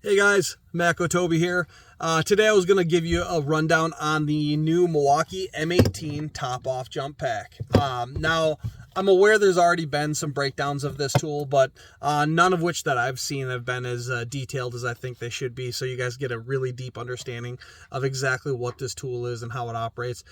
Hey guys, Mako Toby here. Today I was going to give you a rundown on the new Milwaukee M18 top-off jump pack. Now, I'm aware there's already been some breakdowns of this tool, but none of which that I've seen have been as detailed as I think they should be, so you guys get a really deep understanding of exactly what this tool is and how it operates.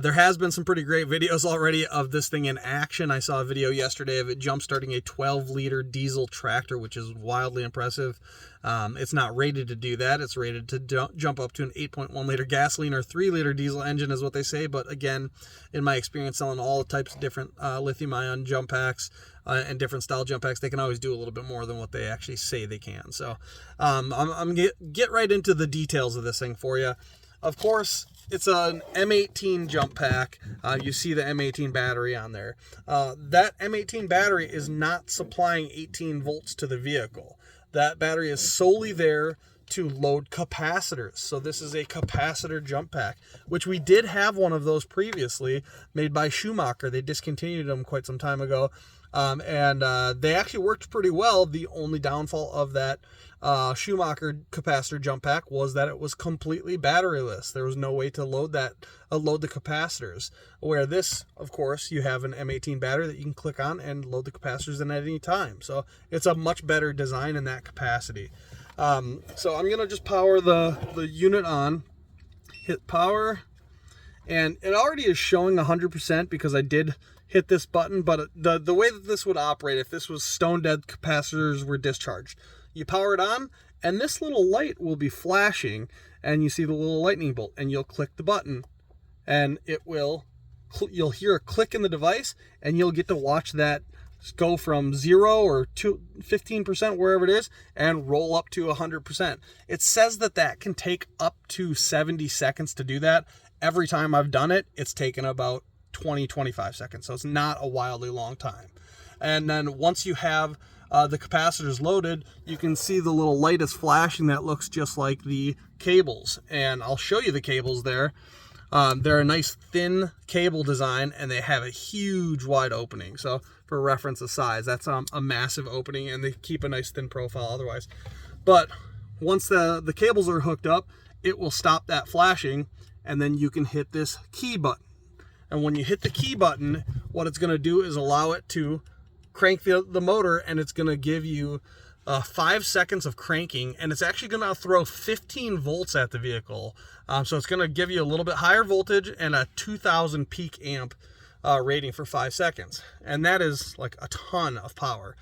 There has been some pretty great videos already of this thing in action. I saw a video yesterday of it jump-starting a 12-liter diesel tractor, which is wildly impressive. It's not rated to do that. It's rated to jump up to an 8.1 liter gasoline or 3 liter diesel engine is what they say. But again, in my experience selling all types of different lithium ion jump packs and different style jump packs, they can always do a little bit more than what they actually say they can. So I'm gonna get right into the details of this thing for you. Of course, it's an M18 jump pack. You see the M18 battery on there. That M18 battery is not supplying 18 volts to the vehicle. That battery is solely there to load capacitors. So this is a capacitor jump pack, which we did have one of those previously made by Schumacher. They discontinued them quite some time ago. And they actually worked pretty well. The only downfall of that Schumacher capacitor jump pack was that it was completely batteryless. There was no way to load the capacitors. Where this, of course, you have an M18 battery that you can click on and load the capacitors in at any time. So it's a much better design in that capacity. So I'm gonna just power the unit on, hit power, and it already is showing 100% because I did hit this button, but the way that this would operate if this was stone dead capacitors were discharged, you power it on and this little light will be flashing and you see the little lightning bolt and you'll click the button and you'll hear a click in the device and you'll get to watch that go from 0 or to 15%, wherever it is, and roll up to 100%. It says that can take up to 70 seconds to do that. Every time I've done it, it's taken about 20-25 seconds, so it's not a wildly long time. And then once you have the capacitors loaded, you can see the little light is flashing that looks just like the cables, and I'll show you the cables there. They're a nice thin cable design and they have a huge wide opening, so for reference of size, that's a massive opening, and they keep a nice thin profile otherwise. But once the cables are hooked up, it will stop that flashing, and then you can hit this key button. And when you hit the key button, what it's going to do is allow it to crank the motor, and it's going to give you 5 seconds of cranking, and it's actually going to throw 15 volts at the vehicle. So it's going to give you a little bit higher voltage and a 2000 peak amp rating for 5 seconds. And that is like a ton of power.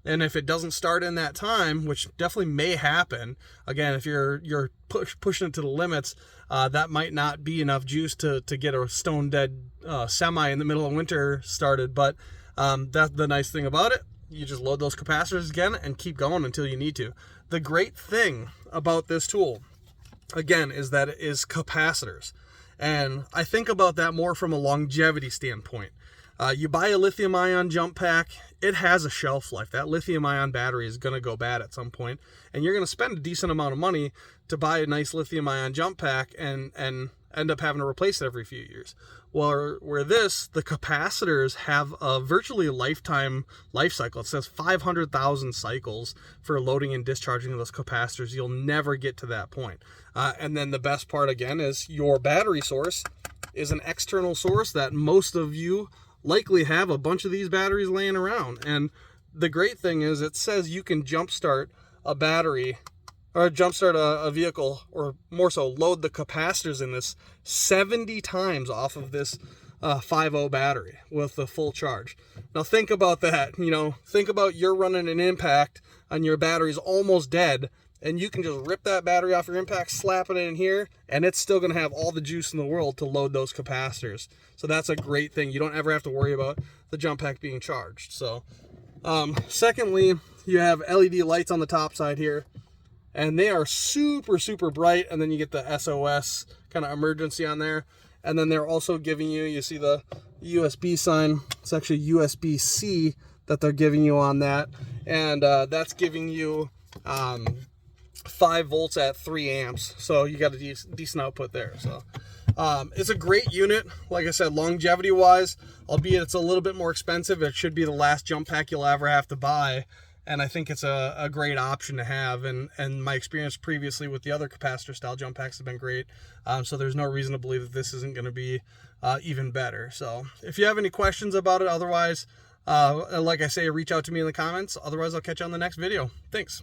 And if it doesn't start in that time, which definitely may happen, again, if you're pushing it to the limits, that might not be enough juice to get a stone dead semi in the middle of winter started. But that's the nice thing about it. You just load those capacitors again and keep going until you need to. The great thing about this tool, again, is that it is capacitors. And I think about that more from a longevity standpoint. You buy a lithium ion jump pack, it has a shelf life. That lithium ion battery is going to go bad at some point, and you're going to spend a decent amount of money to buy a nice lithium ion jump pack and end up having to replace it every few years. Where the capacitors have a virtually lifetime life cycle. It says 500,000 cycles for loading and discharging those capacitors. You'll never get to that point. And then the best part, again, is your battery source is an external source that most of you likely have a bunch of these batteries laying around. And the great thing is it says you can jumpstart a battery or jumpstart a vehicle, or more so load the capacitors in this 70 times off of this 5.0 battery with the full charge. Now think about that. Think about you're running an impact and your battery's almost dead, and you can just rip that battery off your impact, slap it in here, and it's still going to have all the juice in the world to load those capacitors. So that's a great thing. You don't ever have to worry about the jump pack being charged. So secondly, you have LED lights on the top side here, and they are super, super bright. And then you get the SOS kind of emergency on there. And then they're also giving you see the USB sign. It's actually USB-C that they're giving you on that. And that's giving you 5 volts at 3 amps. So you got a decent output there. So it's a great unit. Like I said, longevity wise, albeit it's a little bit more expensive, it should be the last jump pack you'll ever have to buy. and I think it's a great option to have, and my experience previously with the other capacitor style jump packs have been great, so there's no reason to believe that this isn't going to be even better. So if you have any questions about it, otherwise, like I say, reach out to me in the comments. Otherwise, I'll catch you on the next video. Thanks.